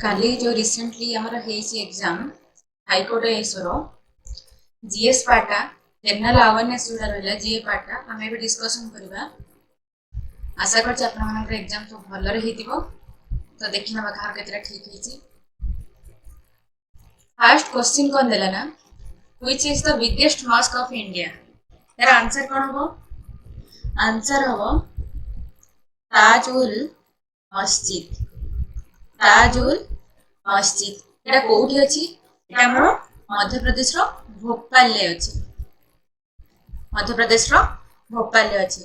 काली जो रिसेंटली हमर हेसी एग्जाम हाईकोर्ट एसरो जीएस पार्टा जनरल अवेयरनेस जोड़ा रहला जीए पार्टा हमें भी डिस्कशन करबा। आशा करछि आपन मानकर एग्जाम सब भलो रे हेतिबो। तो देखिना बाहर केतरा ठीक हेछि। फर्स्ट क्वेश्चन कोन देला ना, which is the biggest mosque of India. यार आंसर कोन हो? आंसर हो ताजुल मस्जिद। ताजुल मस्जिद एटा कोठी अछि? एटा हमर मध्य प्रदेश रो भोपाल ले अछि। मध्य प्रदेश रो भोपाल ले अछि।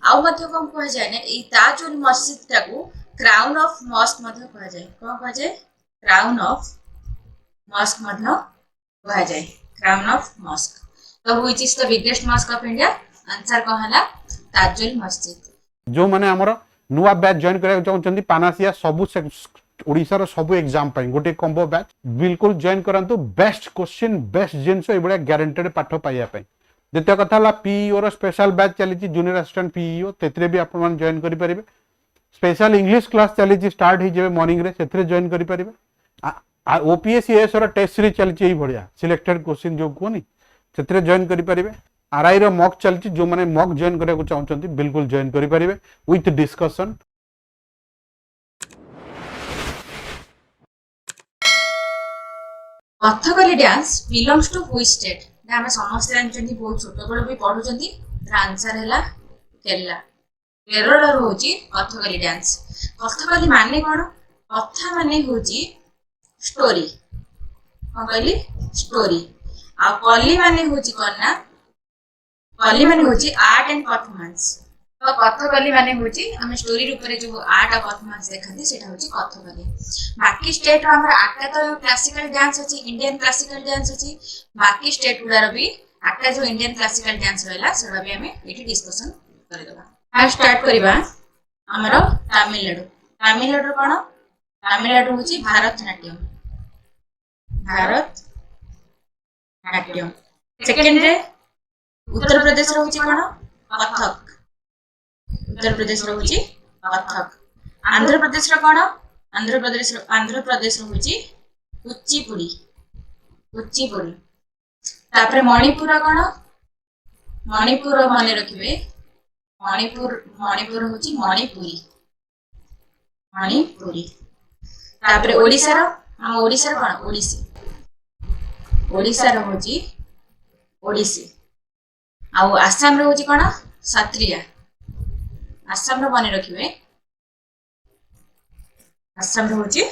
आउ मध्य कोन कह जाय ने ए ताजुल मस्जिद टाकू क्राउन ऑफ मॉस्क मध्य कह जाय। कोन कह जाय? क्राउन ऑफ मॉस्क मध्य कह जाय। Crown of mosque. तो which is the biggest mosque of India? Answer को हला ताजुल मस्जिद। जो माने हमर नुआ बैच जॉइन करा चाहउछंती पानासिया सबु ओडिसा रो सबु एग्जाम पाई गोटे कॉम्बो बैच बिल्कुल जॉइन करंतु। बेस्ट क्वेश्चन बेस्ट जिंस ए बडा गारंटेड पाठ पाइया पाई। द्वितीय कथा ला पीईओ रो स्पेशल बैच चली जूनियर असिस्टेंट पीईओ तेतरे भी आपण मान जॉइन करि परिबे। स्पेशल इंग्लिश क्लास चली स्टार्ट ही जेबे मॉर्निंग रे सेतरे जॉइन करि परिबे। आ ओपीएससी एस रो टेस्ट सीरीज चली एई बढ़िया सिलेक्टेड क्वेश्चन जो कोनी सेतरे जॉइन करि परिबे। आरआई रो मॉक चलची जो माने मॉक जॉइन करे को चाहउछंती बिल्कुल जॉइन करि परिबे with discussion. Kathakali dance belongs to which state? हम समस्त जानछंती बहुत छोट बड़ भी पढुछंती। आंसर हैला केरला। केरल रो होची कथकली डांस। कथकली माने कोन? कथा माने होची स्टोरी। कोन कहली? स्टोरी। आ कली माने होची कोन ना? कली माने होची आर्ट एंड परफॉर्मेंस। तो कथकली माने होची हम स्टोरी रूप रे जो आर्ट और परफॉर्मेंस देखंती सेटा होची कथकली। बाकी स्टेट रो हमर आठटा तो क्लासिकल डांस अछि, इंडियन क्लासिकल डांस अछि। बाकी स्टेट गुडार भी आठटा जो इंडियन क्लासिकल डांस रहला सेटा भी हमें एठी डिस्कशन करदेबा। आ स्टार्ट करिबा हमर तमिलनाडु। तमिलनाडु कोन? तमिलनाडु होची भारतनाट्यम। भारतनाट्यम। सेकंड रे उत्तर प्रदेश रो होची कोन? कथक। उत्तर प्रदेश रो होची कथक। आंध्र प्रदेश रो कोन? आंध्र प्रदेश रो होची कुचिपुड़ी। कुचिपुड़ी। तापरे मणिपुर रो कोन? मणिपुर रो माने रखिबे मणिपुर होची मणिपुरी। मणिपुरी। तापरे ओडिसा रो हम ओडिसा रो कोन? ओडिसी। ओडिसा रो होची ओडिसी। आ आसाम रो होची कोन? सत्रिया। आसाम रो माने रखिबे आसाम रो होची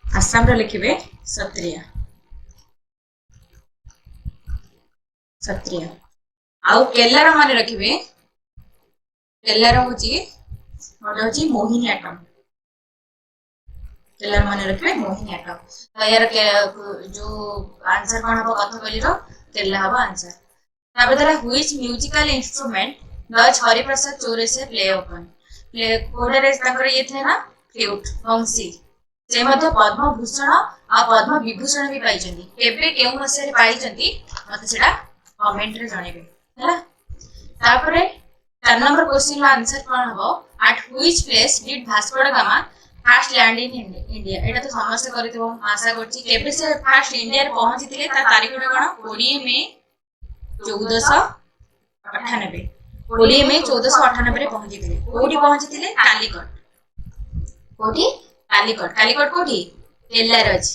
आसाम रो लिखिबे सत्रिया। सत्रिया। आउ केरला रो माने रखिबे केरला रो होची मोहिनीअट्टम। केरला माने रखिबे मोहिनीअट्टम। तो यार के जो आंसर कोन हबो कथकली रो? केरला हबो आंसर। ताबे तरा which musical instrument does Hariprasad Chaurasia play अपन? प्ले कोडरे तांकर ये थे ना फ्लूट वंशी। से मध्य पद्म भूषण आ पद्म विभूषण भी पाइछंती। केबे केउ मसे रे पाइछंती मते सेटा कमेंट रे जणेबे हैला। तापरे 4 नंबर क्वेश्चन रो आंसर कोन हबो? At which place did Vasco da Gama first land in India? एटा तो समस्त करथिबो आशा करछि। केबे से फर्स्ट इंडिया रे पहुंचीतिले ता तारीख रे कोन? 20 मई 1498। 20 मई 1498 रे पहुंचीतिले। कोठी पहुंचीतिले? कालीकट। कोठी? कालीकट। कालीकट कोठी? केरला रे अछि।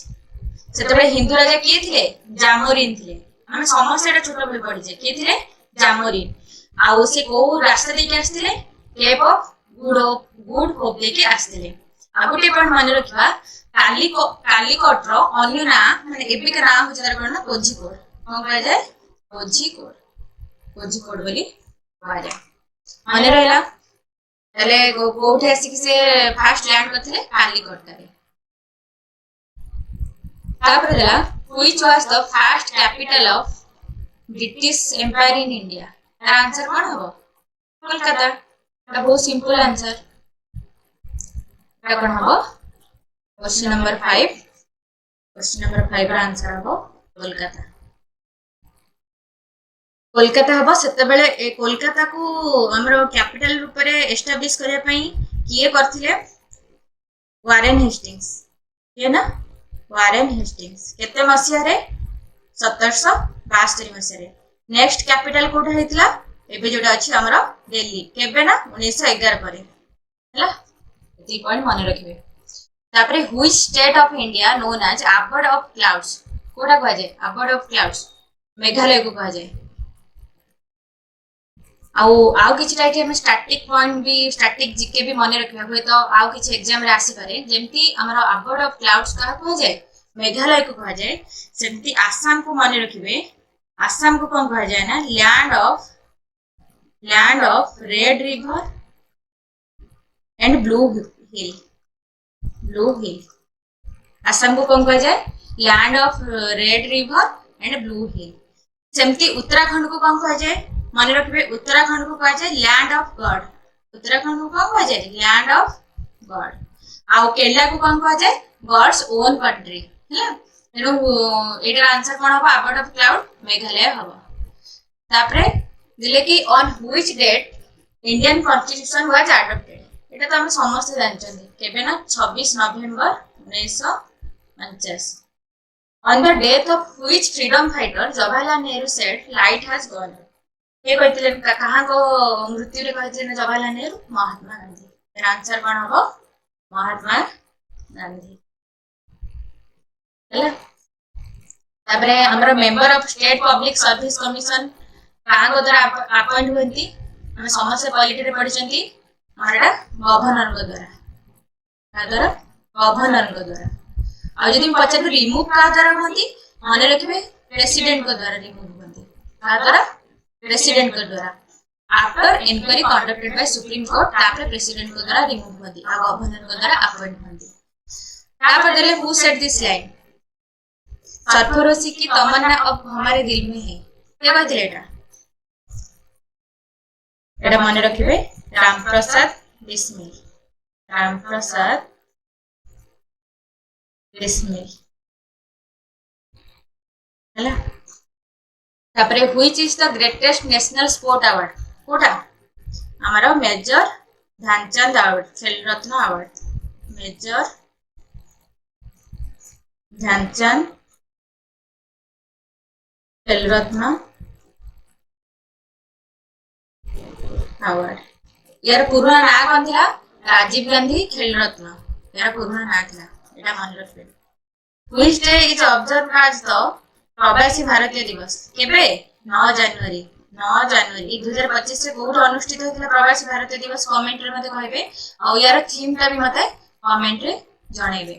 सेतबे हिंदू राजा किए थिले? जामोरिन थिले। हम समस्त एटा छोट बळे पढिजे। किए थिले? जामोरिन। आ से को रास्ता देके आस्थिले? केप ऑफ गुड होप देके आस्थिले। आ गोटे पण माने रखिबा कालीकट रो अन्य ना माने एबे के नाम होछ तार कोन ना कोझिकोड। कोन कहै जाय? कोझिकोड। कोझिकोड बोली कहै जाय। माने रहला तले कोठे आसी से फर्स्ट लैंड करथिले? कालीकट रे। तापर देला which was the first capital of British empire in India? तार आंसर कोन हबो? कोलकाता। एटा बहुत सिंपल आंसर। एटा कोन हबो? Question number 5। क्वेश्चन नंबर 5 रा आंसर हबो कोलकाता। कोलकाता हबो सेतेबेले ए कोलकाता को हमरो कैपिटल रूप रे एस्टैब्लिश करिया पई किए करथिले वारेन हेस्टिंग्स ये ना वारेन हेस्टिंग्स केते मसिया रे 1772 मसिया रे नेक्स्ट कैपिटल कोठा हेतिला एबे जोडा अछि हमरो दिल्ली केबे ना 1911 परे हला एती पॉइंट माने रखिबे तापरे which state of India known as abode of clouds कोठा कह जाय अबर्ड ऑफ क्लाउड्स मेघालय को कह जाय आउ किछटा एठी हम स्टैटिक पॉइंट भी स्टैटिक जीके भी माने रखिबा होय तो आउ किछ एग्जाम रे आसी पारे जेमती हमरो अबर्ड ऑफ क्लाउड्स का कह जाय मेघालय को कह जाय सेमती आसाम को माने रखिबे आसाम को कोन कह जाय ना land of red river and blue hill Assam को कोन कह जाय land of red river and blue hill सेमती उत्तराखंड को कोन कह जाय माने रखिबे उत्तराखंड को कह जाय लैंड ऑफ गॉड उत्तराखंड को कोन कह जाय लैंड ऑफ गॉड आउ केरला को कोन कह जाय गॉड्स ओन कंट्री हैला एनो एटर आंसर कोन हबो अबर्ड ऑफ क्लाउड मेघालय हबो तापरे दिले कि on which date Indian constitution was adopted एटा तो हम समस्त जानछन केबे ना 26 नवंबर 1949 on the death of which freedom fighter Jawaharlal Nehru said light has gone ये कहते कहाँ को मृत्यु रे कहते जवाहरलाल नेहरू महात्मा गांधी आंसर कौन हम महात्मा गांधी है हमर member of state public service commission कहाँ को द्वारा अपॉइंट होती हम समस्त पॉलिटी रे पढ़ी हमारा गवर्नर को द्वारा गवर्नर को द्वारा आ जदि पचार रिमूव का द्वारा होती मन रखिए प्रेसिडेंट को द्वारा रिमूव होती का द्वारा प्रेसिडेंट को द्वारा after inquiry conducted by supreme court तापर प्रेसिडेंट को द्वारा रिमूव होती आ गवर्नर को द्वारा अपॉइंट होती तापर देले हु सेड दिस लाइन सरफरोशी की तमन्ना अब हमारे दिल में है के कहथिले एटा मन रखिबे रामप्रसाद बिस्मिल हला तापरे which is the greatest national sport award कोटा हमारा मेजर ध्यानचंद अवार्ड खेल रत्न अवार्ड मेजर ध्यानचंद खेल रत्न अवार्ड यार पूर्ण ना कौन थिला राजीव गांधी खेल रत्न यार पूर्ण ना थिला एटा मन रखबे which day is observed as the Pravasi Bharatiya दिवस केबे 9 जनवरी 2025 से कोड अनुष्ठित होइला प्रवासी भारतीय दिवस कमेंट रे मते कहबे आ यार थीम ता भी मते कमेंट रे जणैबे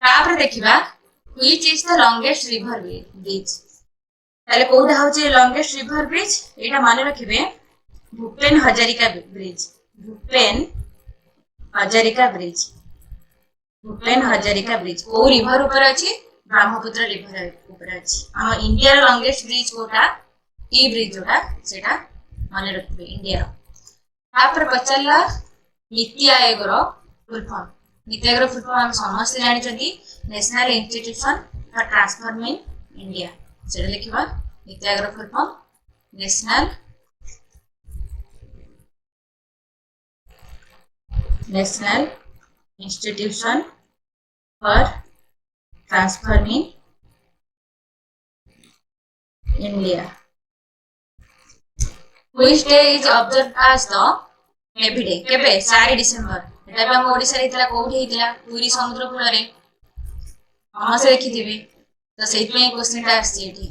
तापर देखिबा which is the longest river bridge ताले कोड होचे लॉन्गेस्ट रिवर ब्रिज एटा माने रखिबे भूपेन हजारिका ब्रिज को रिवर ऊपर अछि ब्रह्मपुत्र रिवर ऊपर अछि हम इंडिया रो लॉन्गेस्ट ब्रिज कोटा टी ब्रिज जोटा सेटा माने रखबे इंडिया तापर पचल्ला नीति आयोग रो फुल फॉर्म हम समस्त जानि छथि national institution for transforming India सेटा लिखिबा नीति आयोग रो full form national institution for transforming India which day is observed as the navy day केबे 4 डिसेंबर एटा भी हम ओडिसा रे हितला कोठी हितला पूरी समुद्र कूल रे हम से देखिथिबे तो सेइत में क्वेश्चन टा आसी एठी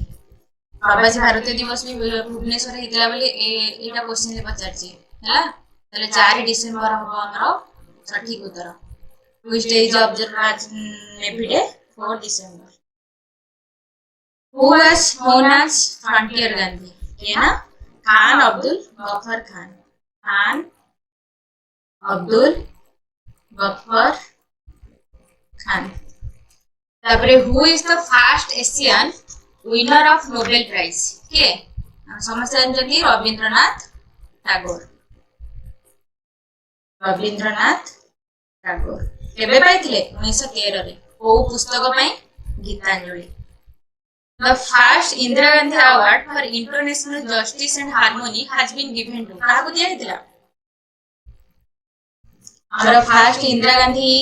प्रवासी भारतीय दिवस भी भुवनेश्वर रे हितला बोली एटा क्वेश्चन ले पचारची हला तले 4 डिसेंबर हो हमरो सठिक उत्तर which day is observed as navy day 4 December who was known as frontier Gandhi के ना खान अब्दुल गफ्फर खान तापरे who is the first Asian winner of Nobel prize के हम समस्त जानते रविंद्रनाथ टागोर केबे पाइथिले 1913 रे ओ पुस्तक पई Geetanjali The first Indira Gandhi Award for International Justice and Harmony has been given to काहाकु दिया हेतिला हमर first Indira Gandhi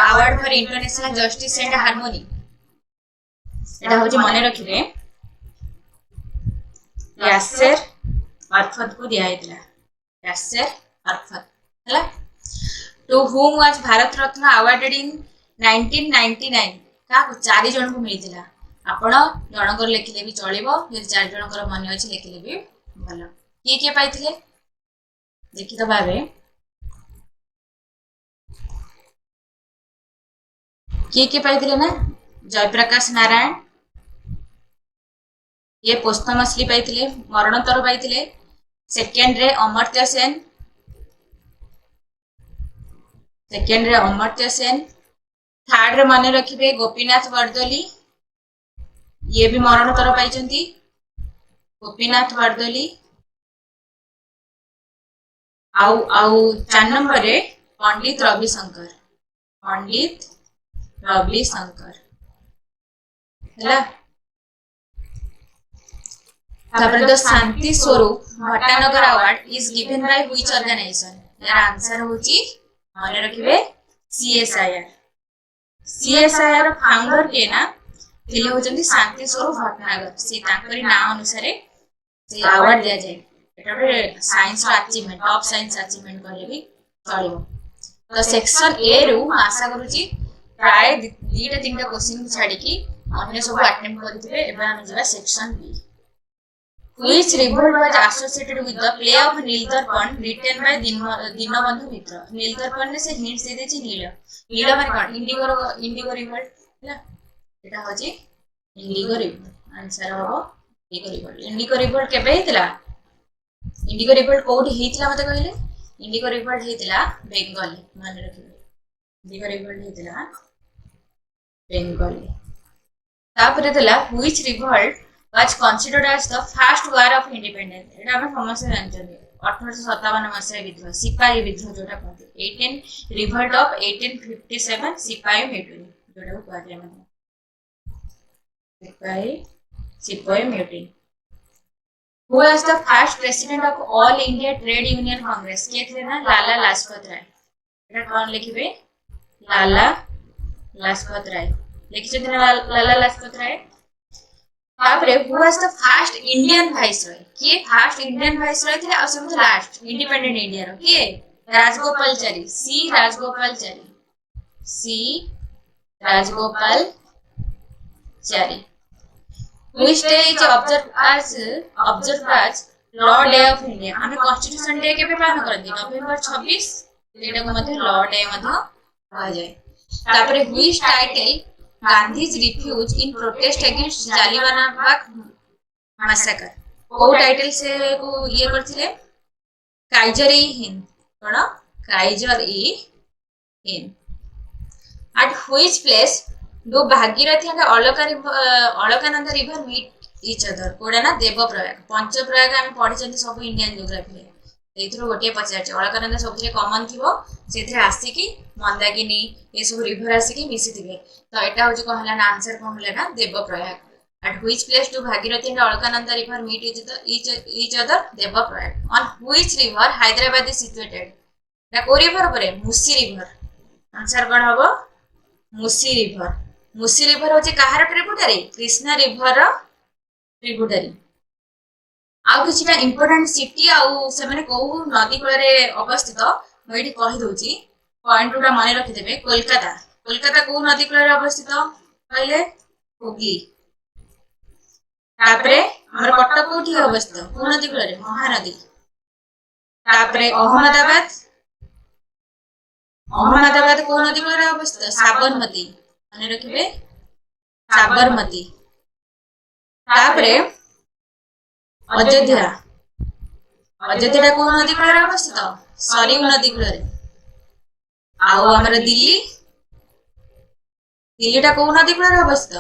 award for international justice and harmony एटा होची मने रखिबे यासेर अरफत को दिया हेतिला यासेर अरफत हला to whom was Bharat Ratna awarded in 1999 काहाकु चारि जन को मिलितिला आपण जनकर लेखिले भी चलिबो जे चारि जनकर मन अछि लेखिले भी भलो के पाइथिले देखि तो भाबे के पाइथिले ना जयप्रकाश नारायण ये पोस्तमसली पाइथिले मरणोत्तर पाइथिले सेकेंड रे अमर्त्य सेन थर्ड रे माने रखिबे गोपीनाथ बरदोली ये भी मरणोत्तर पाइचंती गोपीनाथ बरदोली आउ 4 नंबर रे पंडित रविशंकर हैला तापर the Shanti Swarup Bhatnagar award is given by which organisation यार आंसर होची माने रखिबे सीएसआईआर फाउंडर के ना थिले होचंती शांति स्वरूप भट्टानगर से ताकरी ना अनुसार से अवार्ड दिया जाए एटा science achievement top science achievement कहले भी चलिबो तो सेक्शन ए रु आशा करूची प्राय 2-3 क्वेश्चन छाडी की अन्य सब अटेम्प्ट करथिबे एबा हम जरा section B Which revolt was associated with the play of Nildarpan written by Dinabandhu Mitra? Nildarpan ने से hints दे देछि नील माने कोन इंडिगो रिवोल्ट हैला एटा होछि इंडिगो रिवोल्ट आंसर हो इंडिगो रिवोल्ट केबे हेतिला इंडिगो रिवोल्ट कोठी हेतिला मते कहले इंडिगो रिवोल्ट हेतिला बेंगल माने रखिबे इंडिगो रिवोल्ट हेतिला बेंगल तापर हेतिला which revolt was considered as the first war of independence एटा हम समस्त जानछथि 1857 मसिया विद्रोह सिपाही विद्रोह जोटा कहते 18 रिवोल्ट ऑफ 1857 सिपाही म्यूटिनी जोटा को कहते हैं सिपाही mutiny who was the first president of all india trade union congress के थे ना लाला लाजपत राय एटा कौन लिखिबे लाला लाजपत राय लिखि लाला लाजपत राय तापरे who was the first Indian viceroy के first Indian viceroy थे और सबसे लास्ट इंडिपेंडेंट इंडिया रो के राजगोपालचारी सी Rajagopalachari which day is observed as law day of India हमें कॉन्स्टिट्यूशन डे के पालन करते नवंबर 26 एटा को मध्य लॉ डे मध्य कहा जाए तापरे which title Gandhi's refuge in protest against Jallianwala Bagh massacre को टाइटल से को ये करथिले काइजर-ई-हिंद at which place do Bhagirathi and Alaknanda river meet each other कोडा ना देवप्रयाग पंचप्रयाग हम पढिचंती सब इंडियन ज्योग्राफी रे एथरो गोटे पचार अलकानंदा सबसे कॉमन थिबो सेथरे आसी की मंदाकिनी ये सब रिवर आसी की मिसी थिबे तो एटा हो जो कहला ना आंसर कोन हले ना Devprayag at which place do bhagirathi and alkananda river meet each other devaprayag on which river hyderabad is situated na ko river pare musi river answer कोन हबो मुसी रिवर होचे कहार ट्रिब्यूटरी कृष्णा रिवर रो ट्रिब्यूटरी आ किछटा इंपोर्टेंट सिटी आ से माने को नदी कूल रे अवस्थित मैं एठी कहि दोची पॉइंट उडा माने रखि देबे कोलकाता को नदी कूल रे अवस्थित पहिले हुगली तापरे हमर कटक कोठी अवस्थित को नदी कूल रे महानदी तापरे अहमदाबाद को नदी कूल रे अवस्थित साबरमती माने रखिबे साबरमती तापरे अयोध्या को नदी कूल रे अवस्थित सरयू नदी कूल रे आउ हमर दिल्लीटा को नदी कूल रे अवस्थित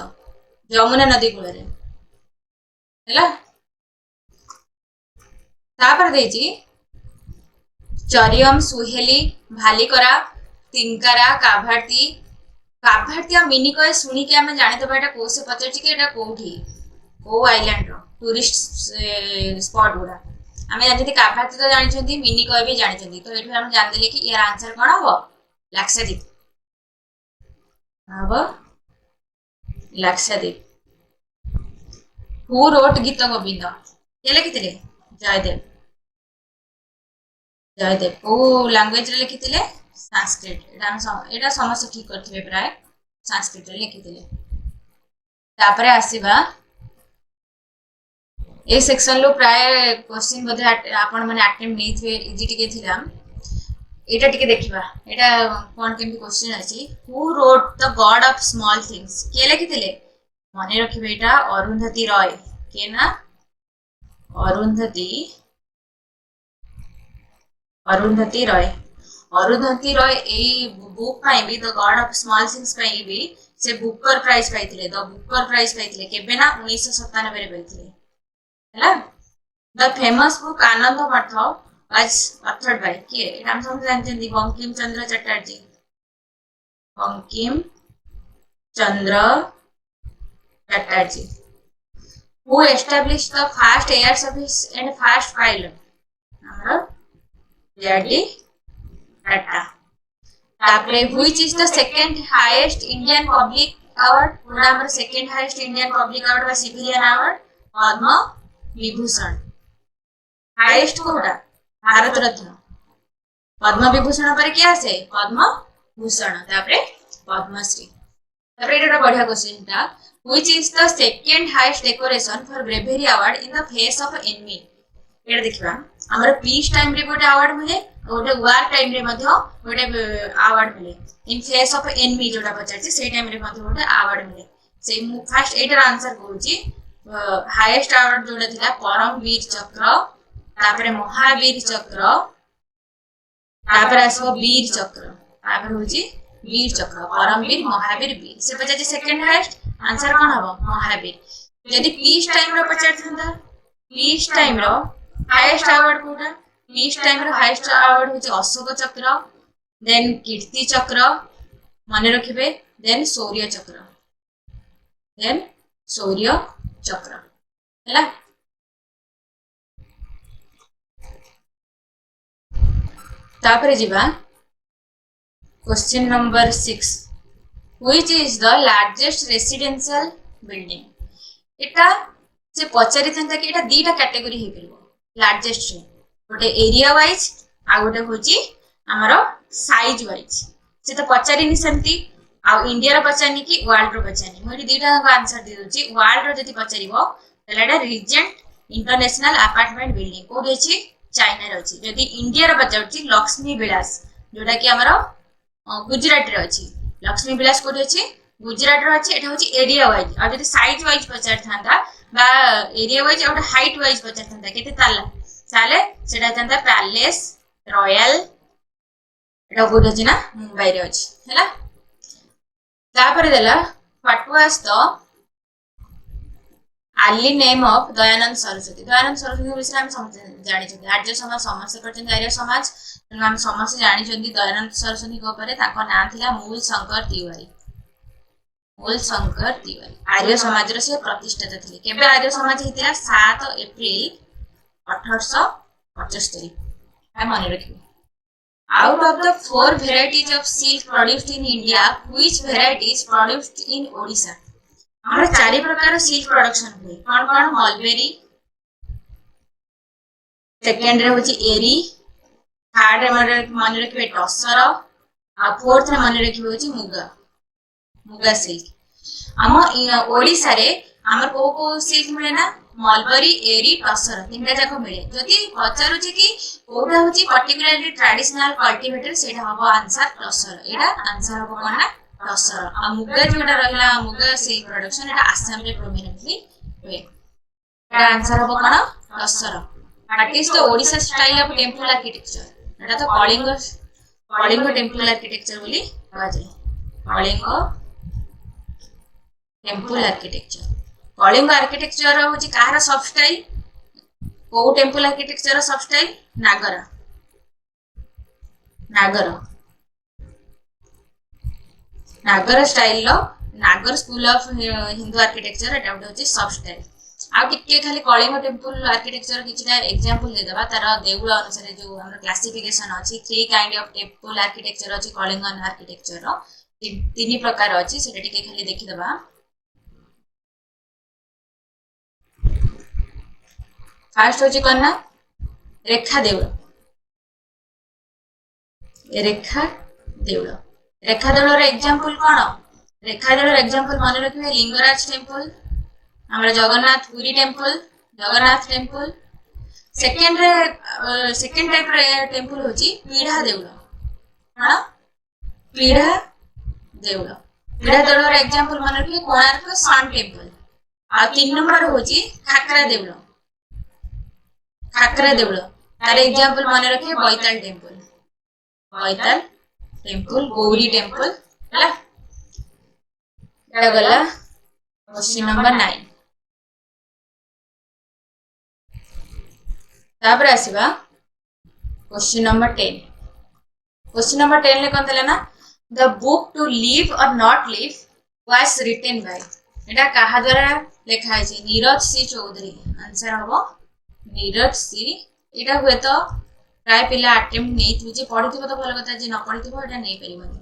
यमुना नदी कूल रे हैला तापर देजी चरियम सुहेली भालीकरा तिनकारा काभाटी काभार्तिया मिनिकय सुनी के हमें जाने तो एटा को से पचर कि एटा कोठी को आइलैंड रो टूरिस्ट स्पॉट गुडा हमें जानते काभार्ति तो जानिछंती मिनिकय भी जानिछंती तो एठु हम जान देले कि यार आंसर कोन हबो लाक्षाद्वीप हबो लाक्षाद्वीप हु रोट गीत गोविंद के लिखिथिले जयदेव जयदेव को लैंग्वेज रे लिखिथिले संस्कृत एटा समस्त ठीक करथिबे प्राय संस्कृत रे लिखिथिले तापरे आसीबा ए सेक्शन लो प्राय क्वेश्चन बदे आपण माने अटेम्प्ट नेथिबे इजी टिके थिला एटा टिके देखिबा एटा कोन केमि क्वेश्चन अछि who wrote the god of small things के लिखिथिले मने रखिबे एटा अरुंधति रॉय के ना अरुंधति अरुंधति रॉय अरुंधति रॉय ए बुक पाई भी the god of small things पाई भी से बुकर प्राइज पाइथिले द बुकर प्राइज पाइथिले केबे ना 1997 रे पाइथिले हैला द फेमस बुक आनंद मठ वाज ऑथर्ड बाय के नाम सब जानते Bankim Chandra Chatterjee Bankim Chandra Chatterjee who established the fast air service and fast pilot हमरा JRD टाटा तापरे which is the second highest Indian public award पूरा हमर second highest Indian public award बा civilian award Padma Vibhushan highest कोडा भारत रत्न पद्म विभूषण पर क्या आसे पद्म भूषण तापरे पद्मश्री तापरे एटा बढ़िया क्वेश्चन था which is the second highest decoration for bravery award in the face of enemy एटा देखिबा हमर पीस टाइम रे गोटे अवार्ड मिले गोटे वार टाइम रे मध्ये गोटे अवार्ड मिले इन फेस ऑफ एनिमी जोटा पचारछि से टाइम रे मध्ये गोटे अवार्ड मिले से फर्स्ट एटार आंसर कहूची हाईएस्ट अवार्ड जोटा थिला परमवीर चक्र तापरे महावीर चक्र तापरे आसो वीर चक्र तापरे होची वीर चक्र परमवीर महावीर वीर से पचारछि सेकंड हाईएस्ट आंसर कोन हबो महावीर यदि पीस टाइम रो पचारथंदा पीस टाइम रो हाईएस्ट अवार्ड कोटा पीस टाइम रो हाईएस्ट अवार्ड होची अशोक चक्र देन कीर्ति चक्र माने रखिबे देन शौर्य चक्र हैला तापरे जीवा question number 6 which is the largest residential building एटा से पचारि थंता कि एटा दीटा कैटेगरी हे परबो लार्जेस्ट रे गोटे एरिया वाइज आ गोटे होची हमरो साइज वाइज से तो पचारि नि सेमती आ इंडिया रो पचारि कि वर्ल्ड रो पचारि मोटी दीटा का आंसर दे दोची वर्ल्ड रो जति पचारिबो तले एटा रीजेंट इंटरनेशनल अपार्टमेंट बिल्डिंग को देची चाइना रो अछि यदि इंडिया रो पचारछि लक्ष्मी विलास जोटा कि हमरो गुजरात रे अछि लक्ष्मी विलास को अछि गुजरात रो अछि एटा होची एरिया वाइज आ जति साइज वाइज पचार थांदा बा एरिया वाइज और हाइट वाइज पचार थांदा केते ताला साले सेटा थांदा पैलेस रॉयल एटा को अछि ना मुंबई रे अछि हैला तापर देला what was the early name of Dayanand Saraswati विषय हम जानि छथि आर्य समाज समस्त करछन आर्य समाज हम समस्त जानि छथि दयानंद सरस्वती को परे ताको नाम थिला मूल शंकर तिवारी आर्य समाज रो से प्रतिष्ठित थिले केबे आर्य समाज हितिला 7 अप्रैल 1875 हम माने रखिबे out of the 4 varieties of silk produced in India which variety is produced in Odisha हमरा 4 प्रकार सिल्क प्रोडक्शन हुए कोन कोन मलबेरी सेकंड रे होची एरी थर्ड रे माने रखबे टसर आ फोर्थ रे माने रखबे होची मुगा सिल्क हम ओडिसा रे हमर को सिल्क मिले ना मलबेरी एरी टसर तीनटा जाको मिले जदि पचारु छी कि कोडा होची पर्टिकुलरली ट्रेडिशनल कल्टीवेटर सेटा हबो आंसर टसर एटा आंसर हबो कोना टसर आ मुगा जोटा रहला मुगा सिल्क प्रोडक्शन एटा आसाम रे प्रोमिनेंटली हुए एटा आंसर हबो कोना टसर that is the Odisha style of temple architecture एटा तो कलिंग टेंपल आर्किटेक्चर बोली कहा जाय Kalinga temple architecture Kalinga architecture होची काहरा सब स्टाइल को टेंपल आर्किटेक्चर सब स्टाइल नागर नागर स्टाइल रो नागर स्कूल ऑफ हिंदू आर्किटेक्चर एटा होची सब स्टाइल आ टिके खाली कलिंग टेम्पल आर्किटेक्चर किछटा एग्जांपल दे देबा तार देउळ अनुसार जो हमर क्लासिफिकेशन अछि three kind of temple architecture अछि कलिंग आर्किटेक्चर रो तीन प्रकार अछि सेटा टिके खाली देखि देबा फर्स्ट होची कोन ना रेखा देउळ रेखा देउळ रेखा देउळ रो एग्जांपल कोन रेखा देउळ एग्जांपल माने रखिबे लिंगराज टेम्पल हमरा Jagannath Puri temple Jagannath temple second type रे टेम्पल होची पीढ़ा देउळ हां पीढ़ा देउळ रो एग्जांपल माने रखिबे कोणार्क सन टेम्पल आ तीन नंबर होची खाकरा देउळ तार एग्जांपल माने रखिबे बैताल टेम्पल गौरी टेम्पल हला गला क्वेश्चन नंबर 9 तापर आसीबा क्वेश्चन नंबर 10 क्वेश्चन नंबर 10 ले कोन देले ना the book to live or not live was written by एटा कहा द्वारा लिखा है नीरज सी चौधरी आंसर हबो नीरज सी एटा हुए तो प्राय पिला अटेम्प्ट नै तु जे पढिथिबो तो भलो कथा जे न पढिथिबो एटा नै परिबनी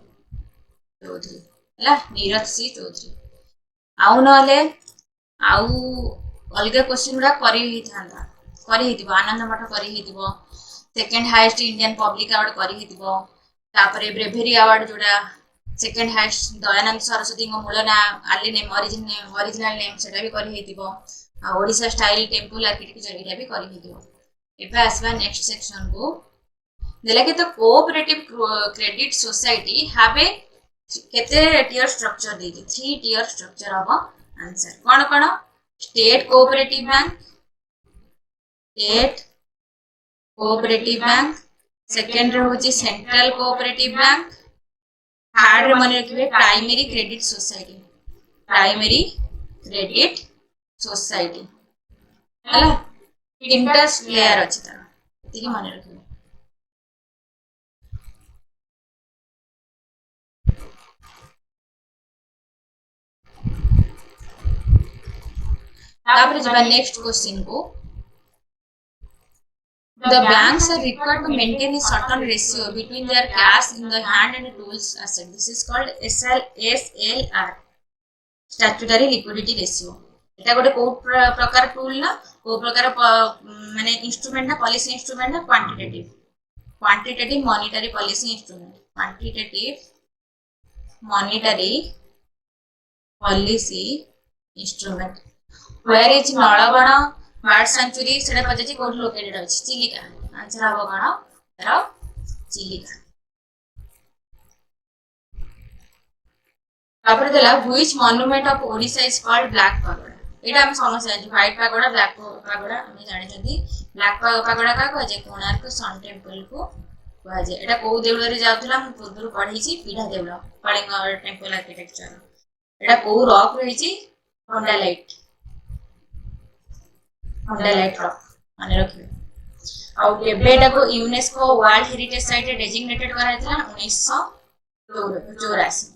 चौधरी हला नीरज सी चौधरी आउ नले आउ अलगा क्वेश्चन गुडा करी ही थांदा करी हितिबो आनंद मठ करी हितिबो second highest Indian public award करी हितिबो तापरे ब्रेवेरी अवार्ड जोडा सेकंड हाईएस्ट दयानंद सरस्वती को मूल ना आली नेम ओरिजिनल नेम सेटा भी करी हितिबो ओडिसा स्टाइल टेम्पल आर्किटेक्चर एटा भी करी हितिबो एबे आसबा नेक्स्ट सेक्शन को देला के तो cooperative credit society have a केते टियर स्ट्रक्चर देती 3 टियर स्ट्रक्चर हबो आंसर कोन कोन स्टेट कोऑपरेटिव बैंक सेकंड रे होची सेंट्रल कोऑपरेटिव बैंक थर्ड रे माने रखिबे प्राइमरी क्रेडिट सोसाइटी हला तीनटा लेयर अछि तार एतिकी माने रखिबे तापर जबा नेक्स्ट क्वेश्चन को the banks are required to maintain a certain ratio between their cash in the hand and tools asset. This is called SLR, statutory liquidity ratio. এটা গোটে কোন প্রকার টুল না কোন প্রকার মানে ইনস্ট্রুমেন্ট না পলিসি ইনস্ট্রুমেন্ট না quantitative monetary policy instrument quantitative monetary policy instrument where is Nalaban bird sanctuary सेटा पजाची कोड लोकेटेड अछि चिलिका आंसर हबो कोन रो चिलिका तापर देला which monument of Odisha is called black pagoda एटा हम समस्या अछि व्हाइट पैगोडा ब्लैक पैगोडा हम जानि छथि ब्लैक पैगोडा का कहै छै कोणार्क सन टेम्पल को कहै छै एटा को देउळ रे जाउतला हम पूर्व पढै छी पीढ़ा देउळ कलिंग टेम्पल आर्किटेक्चर एटा को रॉक रहि छी होंडालाइट रॉक माने रखिबे आ केबेटा को UNESCO world heritage site designated करा हैतला 1984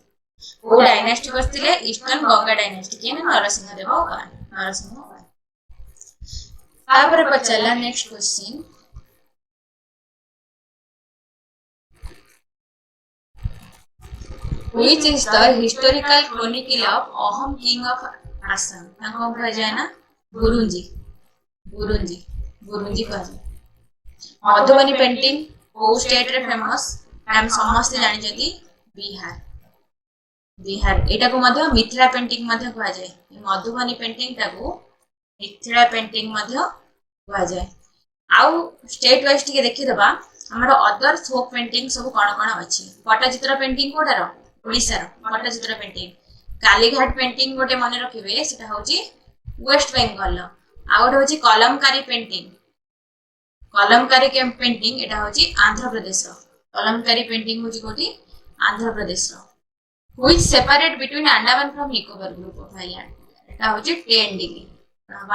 वो डायनेस्टी बसतिले ईस्टर्न गंगा डायनेस्टी के नरसिंह देव तापर पचला next question which is the historical chronicle of Ahom king of Assam ताको कह जाय ना गुरुंजी कह जाय मधुबनी पेंटिंग को स्टेट रे फेमस हम समस्त जानि जति बिहार एटा को मध्य मिथिला पेंटिंग मध्य कह जाय मधुबनी पेंटिंग टाको मिथिला पेंटिंग मध्य कह जाय आउ स्टेट वाइज टिके देखि दबा हमर अदर फोक पेंटिंग सब कोन अछि पट्टचित्र पेंटिंग कोडा रो ओडिसा रो पट्टचित्र पेंटिंग कालीघाट पेंटिंग गोटे माने रखिबे सेटा होची वेस्ट बेंगल आ गोटे होची कलमकारी पेंटिंग एटा होची आंध्र प्रदेश रो कलमकारी पेंटिंग होची कोठी आंध्र प्रदेश रो which separate between Andaman from Nicobar group of island एटा होची 10 डिग्री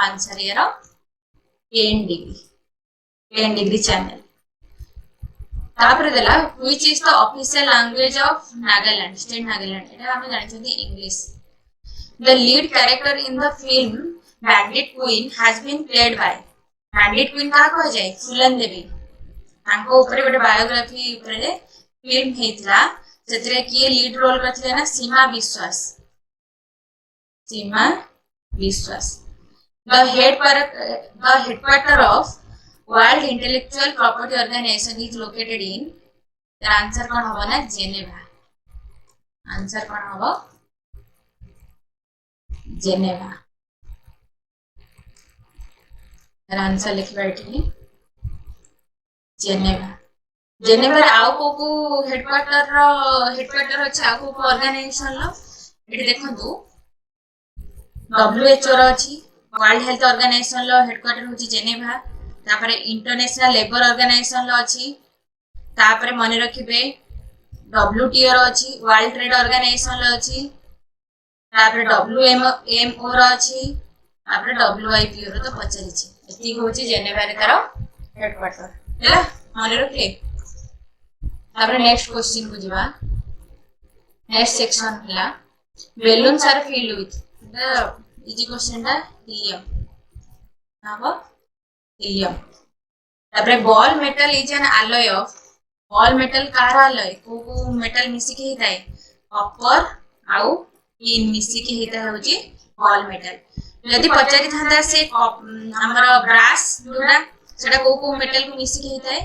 आंसर यार 10 डिग्री चैनल तापर देला which is the official language of Nagaland state Nagaland एटा हम जानछथि English the lead character in the film Bandit Queen has been played by Bandit Queen का कह जाय फुलन देवी तांको ऊपर गोटे बायोग्राफी ऊपर फिल्म हेतला सेतरे किए लीड रोल करथिले ना सीमा विश्वास the headquarter of World Intellectual Property Organization is located in the answer कौन होगा ना जेनेवा आंसर कौन होगा जेनेवा आंसर लिखिबा एठी जेनेवा जेनेवा आउ को हेडक्वार्टर अछि आउ को ऑर्गेनाइजेशन लो एठी देखंतु WHO रो अछि वर्ल्ड हेल्थ ऑर्गेनाइजेशन लो हेडक्वार्टर होछि जेनेवा तापरे इंटरनेशनल लेबर ऑर्गेनाइजेशन लो अछि तापरे मने रखिबे WTO रो अछि वर्ल्ड ट्रेड ऑर्गेनाइजेशन लो अछि तापरे WMO रो अछि तापरे WIPO रो तो पचरि छि एति होछि जेनेवा रे तारो हेडक्वार्टर हैला मने रखले तापरे नेक्स्ट क्वेश्चन को जिबा नेक्स्ट सेक्शन हला balloons are filled with the easy question टा helium नाबो helium तापरे ball metal is an alloy of ball metal car alloy को metal मिसी के हिताय copper आउ tin मिसी के हिता होची ball metal यदि पचारि थांदा से हमर brass जोडा सेटा को metal को मिसी के हिताय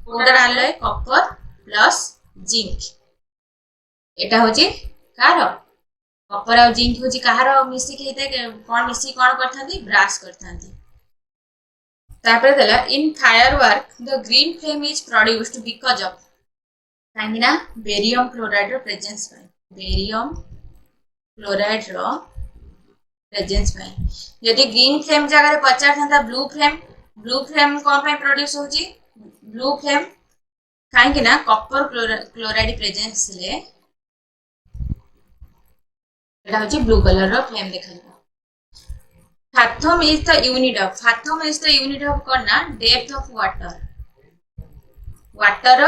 coder alloy copper plus zinc एटा होची कार कपर और जिंक होची कहार मिसी के हिते कोन मिसी कोन करथांती ब्रास करथांती तापर देला in firework the green flame is produced because of कांगिना बेरियम क्लोराइड रो प्रेजेंस बाय बेरियम क्लोराइड रो प्रेजेंस बाय यदि ग्रीन फ्लेम जगह रे पचार थांता ब्लू फ्लेम कोन पे प्रोड्यूस होची ब्लू फ्लेम कांगिना कॉपर क्लोराइड प्रेजेंस ले एटा होची ब्लू कलर रो फ्लेम देखलबा fathom is the unit of करना डेप्थ ऑफ वाटर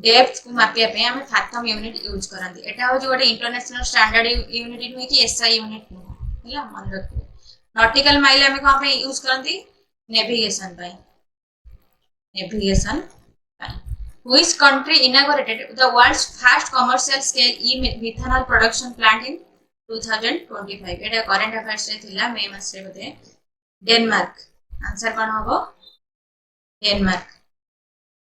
डेप्थ को मापिया पे हम फाथम यूनिट यूज करंती एटा होची गोटे इंटरनेशनल स्टैंडर्ड यूनिट नुई कि एसआई यूनिट नु हैला मन रखो नॉटिकल माइल हम कोन पे यूज करंती navigation which country inaugurated the world's first commercial scale e-methanol production plant in 2025 Etah current affairs रे थिला मे मास रे बते डेनमार्क आंसर कोन होबो Denmark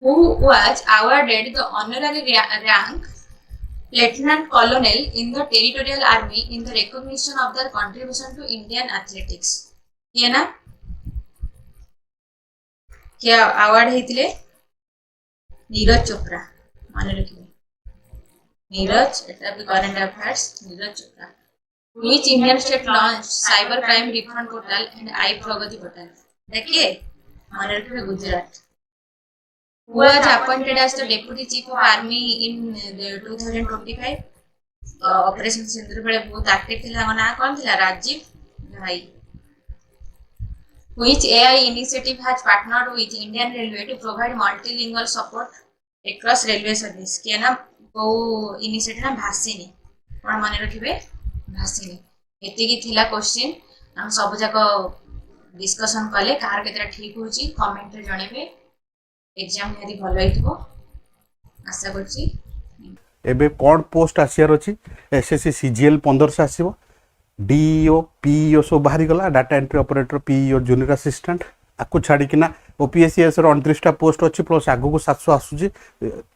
who was awarded the honorary rank lieutenant colonel in the territorial army in the recognition of their contribution to Indian athletics ये ना क्या award हेतिले Neeraj Chopra माने रखिबे नीरज एटा भी current affairs Neeraj Chopra Which Indian state launched cyber crime refund portal and iPragati portal? देखिए, माने रखिबे Gujarat. Who was appointed as the deputy chief of army in 2025? Operation Sindhu बेले बहुत active थिला ना कौन थिला राजीव भाई. Which AI initiative has partnered with Indian Railway to provide multilingual support across railway service? क्या ना वो initiative ना भाषिनी. कौन माने रखिबे? भाषिनी एति की थिला क्वेश्चन हम सब जाक डिस्कशन कले कार केतरा ठीक होची कमेंट रे जणेबे एग्जाम यदि भलो हितबो आशा करची एबे कोड पोस्ट आसियार अछि एसएससी सीजीएल 1500 आसीबो डीईओ पीईओ सो बाहरी गला data entry operator PEO junior assistant आकु छाड़ी किना ओपीएससीएस रो 29 टा पोस्ट अछि प्लस आगु को 700 आसुची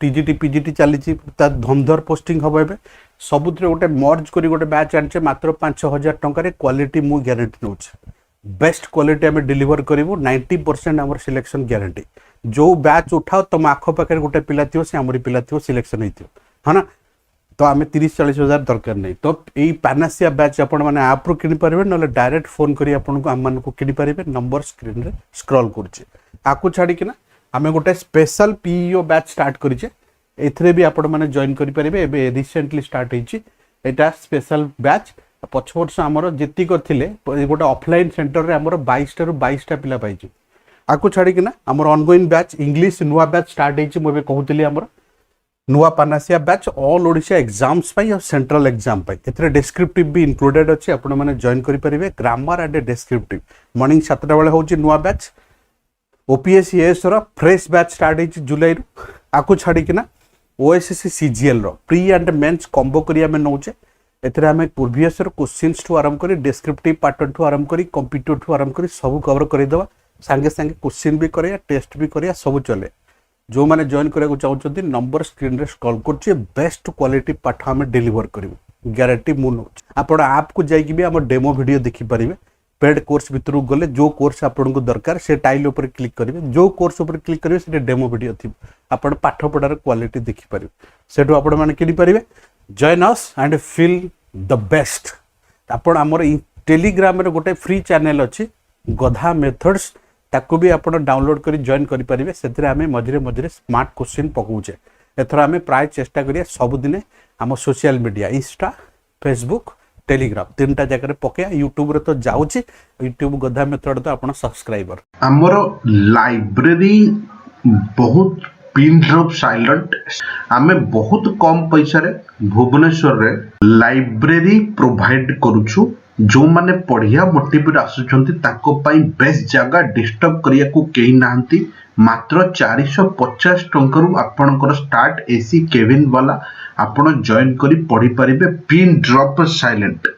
टीजीटी पीजीटी चलीची ता धमधर पोस्टिंग हबो एबे सबुतरे गोटे मर्ज करी गोटे बैच आनचे मात्र 5000 टंका रे क्वालिटी मु गारंटी नोच बेस्ट क्वालिटी हमें डिलीवर करिवो 90% हमर सिलेक्शन गारंटी जो बैच उठाओ तुम आखो पाखे गोटे पिला थियो से हमरी पिला थियो सिलेक्शन हेतियो हाना तो आमे 30-40 हजार दरकार नहीं तो यही पैनासिया बैच आपण माने आप रो किनि परिबे नले डायरेक्ट फोन करी आपण को हम मान को किनि परिबे नंबर स्क्रीन रे स्क्रॉल करछे आकु छाडी किना आमे गोटे स्पेशल पीईओ बैच स्टार्ट करिछे एथरे भी आपण माने जॉइन करि परिबे एबे रिसेंटली स्टार्ट हेछि एटा स्पेशल बैच 5 वर्ष हमरो जेति करथिले गोटे ऑफलाइन सेंटर रे हमरो 22 टा रु 22 टा पिला पाइछि आकु छाड़ी कि ना हमर ऑनगोइंग बैच इंग्लिश नुआ बैच स्टार्ट हेछि मोबे कहउतली हमर नुआ पानासिया बैच ऑल ओडिशा एग्जाम्स पई और सेंट्रल एग्जाम पई एथरे डिस्क्रिप्टिव भी इंक्लूडेड अछि आपण माने जॉइन करि परिबे ग्रामर एंड डिस्क्रिप्टिव मॉर्निंग 7टा बेले होछि नुआ बैच ओपीएस एएस रो फ्रेश बैच स्टार्ट हेछि जुलाई रु आकु छाड़ी कि ना ओएसएससी सीजीएल रो प्री एंड मेंस कॉम्बो करिया में नौचे एथरे हमें प्रीवियस रो क्वेश्चंस टू आरंभ करी डिस्क्रिप्टिव पैटर्न टू आरंभ करी कॉम्पिटिटिव टू आरंभ करी सब कवर करि दवा संगे संगे क्वेश्चन भी करिया टेस्ट भी करिया सब चले जो माने जॉइन करया चाहते नंबर स्क्रीन रे स्क्रॉल करछे बेस्ट क्वालिटी पाठ हमें डिलीवर करिवे गारंटी मु नौ आपण ऐप को जाई कि भी हमर डेमो वीडियो देखि परिबे पेड कोर्स भितर गले जो कोर्स आपन को दरकार से टाइल ऊपर क्लिक करिवे जो कोर्स ऊपर क्लिक करिवे से डेमो वीडियो थी आपण पाठ पढार क्वालिटी देखि परिबे सेटो आपण माने किनि परिबे join us and feel the best आपण हमर टेलीग्राम रे गोटे फ्री चैनल अछि गधा मेथड्स ताकू भी आप डाउनलोड कर जॉइन करेंगे से आम मझे मझे स्मार्ट क्वेश्चन पकाउचे एथर आम प्राय चेष्टा करिया सबुदिने आम social media insta Facebook Telegram 3टा जगह पकया यूट्यूब रे तो जाउची यूट्यूब गधा मेथड तो आपण सब्सक्राइबर हमर लाइब्रेरी बहुत पिन ड्रॉप साइलेंट आमे बहुत कम पैसा रे भुवनेश्वर रे लाइब्रेरी प्रोवाइड करूछु जो माने पढ़िया मोटिवेट आसुचंती ताको पाई बेस्ट जगह डिस्टर्ब करिया को केही नांती मात्र 450 टंका रु आपनकर स्टार्ट एसी केबिन वाला आपण जॉइन करी पढ़ी परिबे पिन ड्रॉप साइलेंट